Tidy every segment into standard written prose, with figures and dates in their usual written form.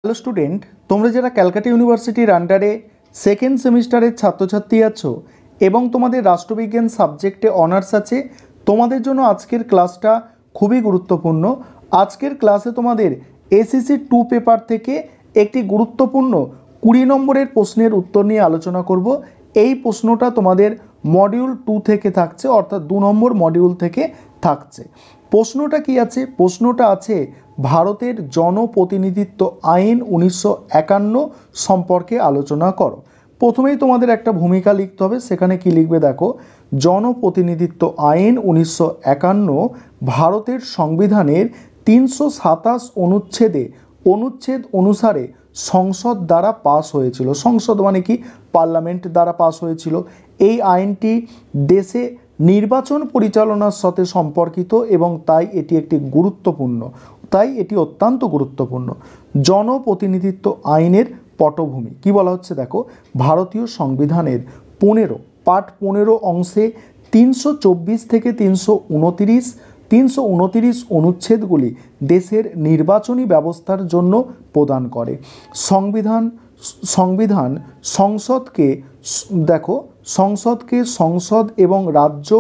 Hello student, তোমরা যারা ক্যালকাটা ইউনিভার্সিটির আন্ডারে সেকেন্ড সেমিস্টারের ছাত্রছাত্রী আছো এবং তোমাদের রাষ্ট্রবিজ্ঞান সাবজেক্টে অনার্স আছে, তোমাদের জন্য আজকের ক্লাসটা খুবই গুরুত্বপূর্ণ। আজকের ক্লাসে তোমাদের এসএসসি 2 পেপার থেকে একটি গুরুত্বপূর্ণ 20 নম্বরের প্রশ্নের উত্তর নিয়ে আলোচনা করব। এই প্রশ্নটা তোমাদের মডিউল 2 থেকে থাকছে, অর্থাৎ 2 নম্বর মডিউল থেকে থাকছে। প্রশ্নটা কি আছে? প্রশ্নটা আছে ভারতের জনপ্রতিনিধিত্ব আইন 1951 সম্পর্কে আলোচনা করো। প্রথমেই তোমাদের একটা ভূমিকা লিখতে হবে, সেখানে কি লিখবে দেখো, জনপ্রতিনিধিত্ব আইন 1951 ভারতের সংবিধানের 327 অনুচ্ছেদ অনুসারে সংসদ দ্বারা পাস হয়েছিল। সংসদ মানে কি? পার্লামেন্ট দ্বারা পাস হয়েছিল। এই আইনটি দেশে নির্বাচন পরিচালনার সাথে সম্পর্কিত এবং তাই এটি অত্যন্ত গুরুত্বপূর্ণ। জনপ্রতিনিধিত্ব আইনের পটভূমি কি বলা হচ্ছে দেখো, ভারতীয় সংবিধানের 15 অংশে 324 থেকে 329 অনুচ্ছেদগুলি দেশের নির্বাচনী ব্যবস্থার জন্য প্রদান করে। সংসদকে সংসদ এবং রাজ্য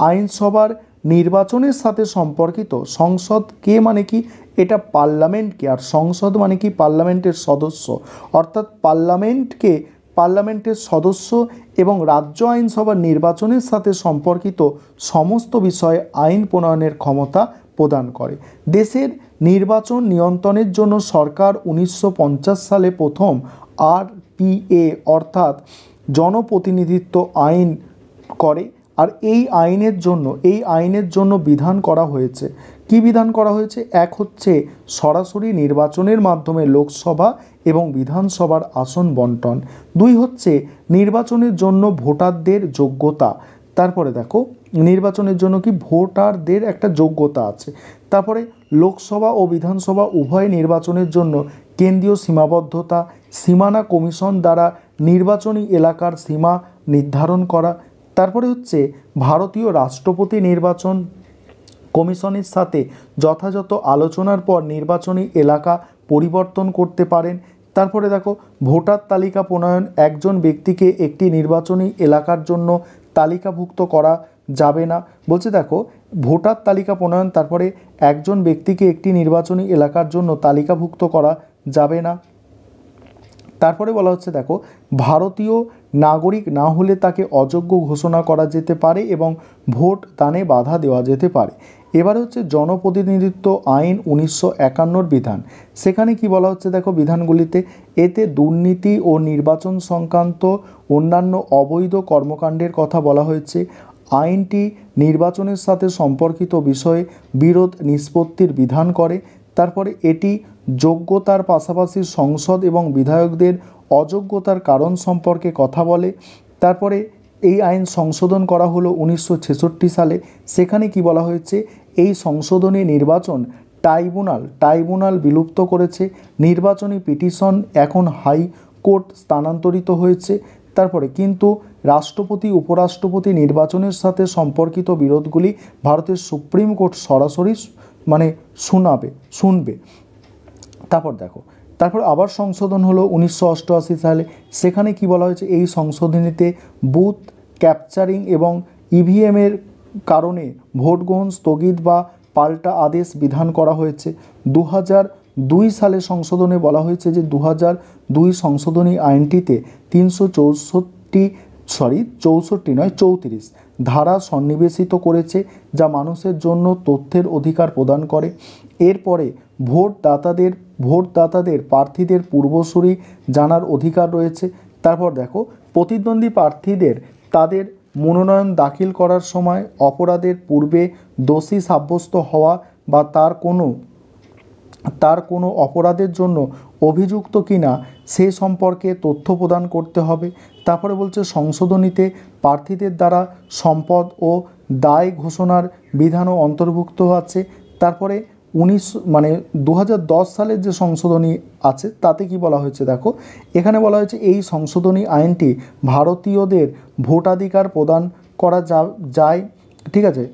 আইনসভার নির্বাচনের সাথে সম্পর্কিত। সংসদ কে মানে কি? এটা পার্লামেন্টকে, আর সংসদ মানে কি? পার্লামেন্টের সদস্য, অর্থাৎ পার্লামেন্টের সদস্য এবং রাজ্য আইনসভার নির্বাচনের সাথে সম্পর্কিত সমস্ত বিষয়ে আইন প্রণয়নের ক্ষমতা প্রদান করে। দেশের নির্বাচন নিয়ন্ত্রণের জন্য সরকার 1950 সালে প্রথম আরপিএ অর্থাৎ জনপ্রতিনিধিত্ব আইন করে। আর এই আইনের জন্য বিধান করা হয়েছে। কি বিধান করা হয়েছে? এক হচ্ছে সরাসরি নির্বাচনের মাধ্যমে লোকসভা এবং বিধানসভার আসন বন্টন। 2 হচ্ছে নির্বাচনের জন্য ভোটারদের যোগ্যতা। তারপরে দেখো, নির্বাচনের জন্য কি ভোটারদের একটা যোগ্যতা আছে। তারপরে লোকসভা ও বিধানসভা উভয় নির্বাচনের জন্য কেন্দ্রীয় সীমাবদ্ধতা, সীমানা কমিশন দ্বারা নির্বাচনী এলাকার সীমা নির্ধারণ করা। তারপরে হচ্ছে ভারতীয় রাষ্ট্রপতি নির্বাচন কমিশনের সাথে যথাযথ আলোচনার পর নির্বাচনী এলাকা পরিবর্তন করতে পারেন। তারপরে দেখো, ভোটার তালিকা প্রণয়ন, একজন ব্যক্তিকে একটি নির্বাচনী এলাকার জন্য তালিকাভুক্ত করা যাবে না। বলছে দেখো, ভোটার তালিকা প্রণয়ন, তারপরে একজন ব্যক্তিকে একটি নির্বাচনী এলাকার জন্য তালিকাভুক্ত করা যাবে না। তারপরে বলা হচ্ছে দেখো, ভারতীয় নাগরিক না হলে তাকে অযোগ্য ঘোষণা করা যেতে পারে এবং ভোট দানে বাধা দেওয়া যেতে পারে। এবার হচ্ছে জনপ্রতিনিধিত্ব আইন 1951 বিধান। সেখানে কি বলা হচ্ছে দেখো, বিধানগুলিতে এতে দুর্নীতি ও নির্বাচন সংক্রান্ত অন্যান্য অবৈধ কর্মকাণ্ডের কথা বলা হয়েছে। আইনটি নির্বাচনের সাথে সম্পর্কিত বিষয়ে বিরোধ নিষ্পত্তির বিধান করে। তারপরে এটি যোগ্যতার পাশাপাশি সংসদ এবং বিধায়কদের অযোগ্যতার কারণ সম্পর্কে কথা বলে। তারপরে এই আইন সংশোধন করা হলো 1966 সালে। সেখানে কি বলা হয়েছে, এই সংশোধনী নির্বাচন ট্রাইব্যুনাল বিলুপ্ত করেছে। নির্বাচনী পিটিশন এখন হাইকোর্ট স্থানান্তরিত হয়েছে। তারপরে কিন্তু রাষ্ট্রপতি উপরাষ্ট্রপতি নির্বাচনের সাথে সম্পর্কিত বিরোধগুলি ভারতের সুপ্রিম কোর্ট সরাসরি শুনবে। তারপর আবার সংশোধন হলো 1988 সালে। সেখানে কি বলা হয়েছে, এই সংশোধনীতে বুথ ক্যাপচারিং এবং ইভিএমের কারণে ভোট গ্রহণ স্থগিত বা পাল্টা আদেশ বিধান করা হয়েছে। 2002 সালে সংশোধনে বলা হয়েছে যে 2002 সংশোধনী আইনটিতে 34 ধারা সন্নিবেশিত করেছে, যা মানুষের জন্য তথ্যের অধিকার প্রদান করে। এরপরে ভোটদাতাদের প্রার্থীদের পূর্বসূরি জানার অধিকার রয়েছে। তারপর দেখো, প্রতিদ্বন্দ্বী প্রার্থীদের তাদের মনোনয়ন দাখিল করার সময় অপরাধের পূর্বে দোষী সাব্যস্ত হওয়া বা তার কোনো অপরাধের জন্য অভিযুক্ত কিনা সে সম্পর্কে তথ্য প্রদান করতে হবে। তারপরে বলছে সংশোধনীতে প্রার্থীদের দ্বারা সম্পদ ও দায় ঘোষণার বিধানও অন্তর্ভুক্ত আছে। তারপরে 2010 সালের যে সংশোধনী আছে তাতে কি বলা হয়েছে দেখো, এখানে বলা হয়েছে এই সংশোধনী আইনটি ভারতীয়দের ভোটাধিকার প্রদান করা যায়, ঠিক আছে,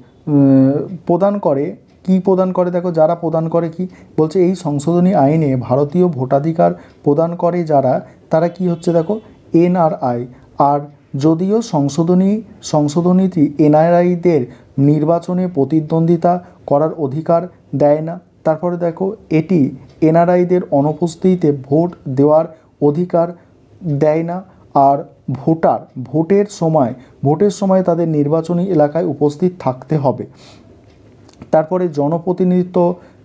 প্রদান করে কি প্রদান করে দেখো, যারা প্রদান করে কি বলছে, এই সংশোধনী আইনে ভারতীয় ভোটাধিকার প্রদান করে যারা, তারা কি হচ্ছে দেখো এনআরআই। আর যদিও সংশোধনীটি এনআরআইদের নির্বাচনে প্রতিদ্বন্দ্বিতা করার অধিকার দেয় না। তারপরে দেখো এটি এনআরআইদের অনুপস্থিতিতে ভোট দেওয়ার অধিকার দেয় না। আর ভোটের সময় তাদের নির্বাচনী এলাকায় উপস্থিত থাকতে হবে। তারপরে জনপ্রতিনিধিত্ব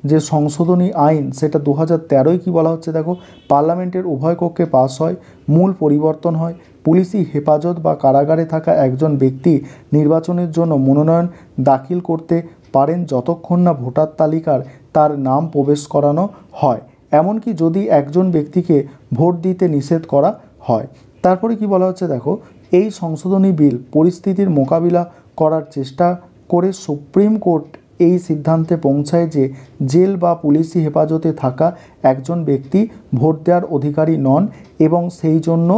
যে সংশোধনী আইন, সেটা 2013 কি বলা হচ্ছে দেখো, পার্লামেন্টের উভয় কক্ষে পাস হয়, মূল পরিবর্তন হয়, পুলিশি হেফাজত বা কারাগারে থাকা একজন ব্যক্তি নির্বাচনের জন্য মনোনয়ন দাখিল করতে পারেন যতক্ষণ না ভোটার তালিকার তার নাম প্রবেশ করানো হয়, এমনকি যদি একজন ব্যক্তিকে ভোট দিতে নিষেধ করা হয়। তারপরে কি বলা হচ্ছে দেখো, এই সংশোধনী বিল পরিস্থিতির মোকাবিলা করার চেষ্টা করে সুপ্রিম কোর্ট এই সিদ্ধান্তে পৌঁছায় যে জেল বা পুলিশি হেফাজতে থাকা একজন ব্যক্তি ভোট দেওয়ার অধিকারী নন এবং সেই জন্য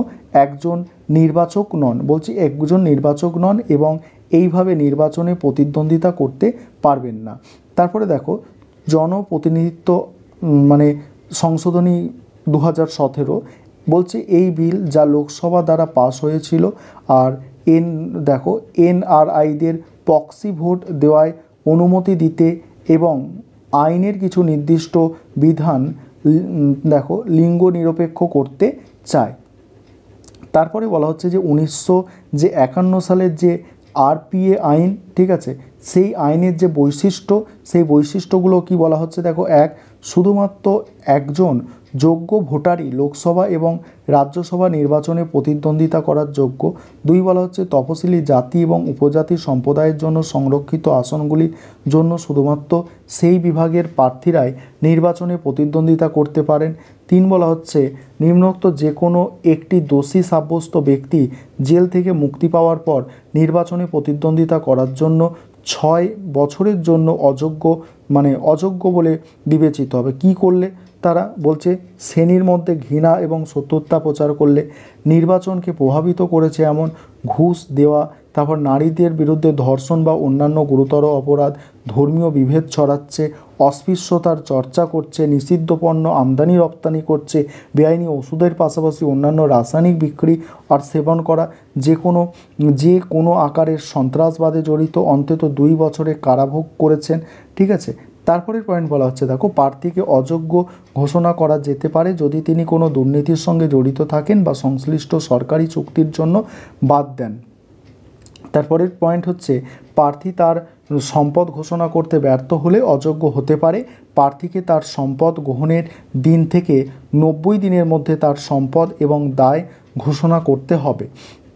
একজন নির্বাচক নন এবং এইভাবে নির্বাচনে প্রতিদ্বন্দ্বিতা করতে পারবেন না। তারপরে দেখো জনপ্রতিনিধিত্ব মানে সংশোধনী 2017 বলছে, এই বিল যা লোকসভা দ্বারা পাস হয়েছিল আর এনআরআইদের প্রক্সি ভোট দেওয়ায় অনুমতি দিতে এবং আইনের কিছু নির্দিষ্ট বিধান লিঙ্গ নিরপেক্ষ করতে চায়। তারপরে বলা হচ্ছে যে 1951 সালের যে আরপিএ আইন, ঠিক আছে, সেই আইনের যে সেই বৈশিষ্ট্যগুলো কি বলা হচ্ছে দেখো, শুধুমাত্র একজন যোগ্য ভোটারই লোকসভা এবং রাজ্যসভা নির্বাচনে প্রতিদ্বন্দ্বিতা করার যোগ্য। 2 বলা হচ্ছে তফসিলি জাতি এবং উপজাতি সম্প্রদায়ের জন্য সংরক্ষিত আসনগুলির জন্য শুধুমাত্র সেই বিভাগের প্রার্থীরাই নির্বাচনে প্রতিদ্বন্দ্বিতা করতে পারেন। 3 বলা হচ্ছে নিম্নোক্ত যে কোনো একটি দোষী সাব্যস্ত ব্যক্তি জেল থেকে মুক্তি পাওয়ার পর নির্বাচনে প্রতিদ্বন্দ্বিতা করার জন্য 6 বছরের জন্য অযোগ্য বলে বিবেচিত হবে। কি করলে তারা বলছে, শ্রেণীর মধ্যে ঘৃণা এবং শত্রুতা প্রচার করলে, নির্বাচনকে প্রভাবিত করেছে এমন ঘুষ দেওয়া, তারপর নারীদের বিরুদ্ধে ধর্ষণ বা অন্যান্য গুরুতর অপরাধ, ধর্মীয় বিভেদ ছড়াচ্ছে, অস্পৃশ্যতার চর্চা করছে, নিষিদ্ধ পণ্য আমদানি রপ্তানি করছে, বেআইনি ওষুধের পাশাপাশি অন্যান্য রাসায়নিক বিক্রি আর সেবন করা, যে কোনো আকারের সন্ত্রাসবাদে জড়িত অন্তত 2 বছরের কারাভোগ করেছেন। ঠিক আছে, তারপরের পয়েন্ট বলা হচ্ছে দেখো, প্রার্থীকে অযোগ্য ঘোষণা করা যেতে পারে যদি তিনি কোনো দুর্নীতির সঙ্গে জড়িত থাকেন বা সংশ্লিষ্ট সরকারি চুক্তির জন্য বাদ দেন। তারপরের পয়েন্ট হচ্ছে, প্রার্থী তার সম্পদ ঘোষণা করতে ব্যর্থ হলে অযোগ্য হতে পারে। প্রার্থীকে তার সম্পদ গ্রহণের দিন থেকে 90 দিনের মধ্যে তার সম্পদ এবং দায় ঘোষণা করতে হবে।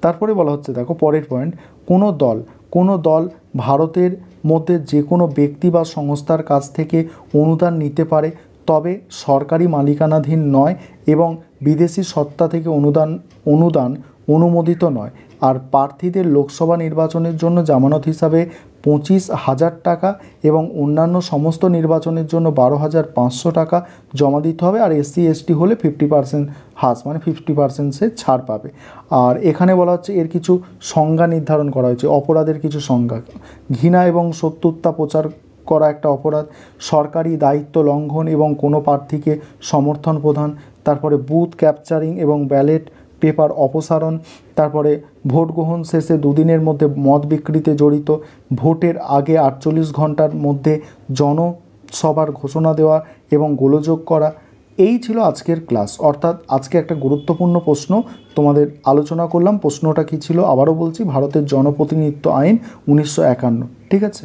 তারপরে বলা হচ্ছে দেখো পরের পয়েন্ট, কোনো দল ভারতের মধ্যে যে কোনো ব্যক্তি বা সংস্থার কাছ থেকে অনুদান নিতে পারে, তবে সরকারি মালিকানাধীন নয় এবং বিদেশি সত্তা থেকে অনুদান অনুমোদিত নয়। আর প্রার্থীদের লোকসভা নির্বাচনের জন্য জামানত হিসাবে 25,000 টাকা এবং অন্যান্য সমস্ত নির্বাচনের জন্য 12,500 টাকা জমা দিতে হবে। আর SC ST হলে 50% হ্রাস, 50% সে ছাড় পাবে। আর এখানে বলা হচ্ছে এর কিছু সংজ্ঞা নির্ধারণ করা হয়েছে, অপরাধের কিছু সংজ্ঞা। ঘৃণা এবং শত্রুতা প্রচার করা একটা অপরাধ, সরকারি দায়িত্ব লঙ্ঘন এবং কোনো প্রার্থীকে সমর্থন প্রদান, তারপরে বুথ ক্যাপচারিং এবং ব্যালট পেপার অপসারণ, তারপরে ভোট গ্রহণ শেষে 2 দিনের মধ্যে মদ বিক্রিতে জড়িত, ভোটের আগে 48 ঘন্টার মধ্যে জনসভার ঘোষণা দেওয়া এবং গোলযোগ করা। এই ছিল আজকের ক্লাস, অর্থাৎ আজকে একটা গুরুত্বপূর্ণ প্রশ্ন তোমাদের আলোচনা করলাম। প্রশ্নটা কী ছিল আবারও বলছি, ভারতের জনপ্রতিনিধিত্ব আইন 1951। ঠিক আছে।